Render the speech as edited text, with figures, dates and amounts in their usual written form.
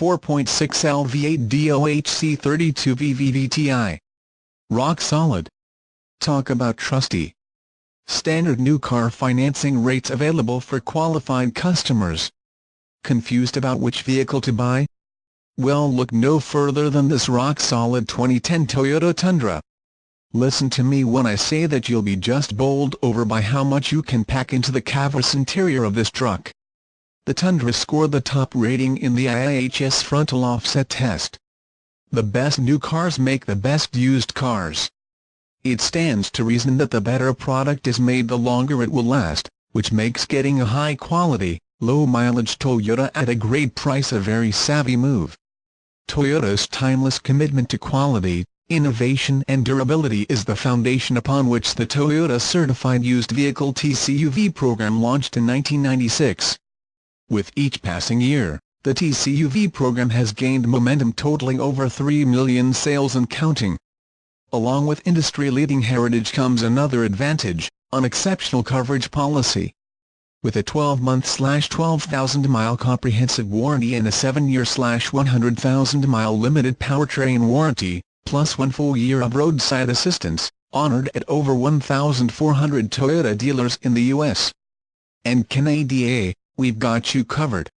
4.6L V8 DOHC 32V VVT-i. Rock solid. Talk about trusty. Standard new car financing rates available for qualified customers. Confused about which vehicle to buy? Well, look no further than this rock-solid 2010 Toyota Tundra. Listen to me when I say that you'll be just bowled over by how much you can pack into the caverous interior of this truck. The Tundra scored the top rating in the IIHS frontal offset test. The best new cars make the best used cars. It stands to reason that the better a product is made, the longer it will last, which makes getting a high-quality, low-mileage Toyota at a great price a very savvy move. Toyota's timeless commitment to quality, innovation and durability is the foundation upon which the Toyota Certified Used Vehicle TCUV program launched in 1996. With each passing year, the TCUV program has gained momentum, totaling over 3 million sales and counting. Along with industry-leading heritage comes another advantage: unexceptional coverage policy. With a 12-month/12,000-mile comprehensive warranty and a 7-year/100,000-mile limited powertrain warranty, plus 1 full year of roadside assistance, honored at over 1,400 Toyota dealers in the U.S. and Canada, we've got you covered.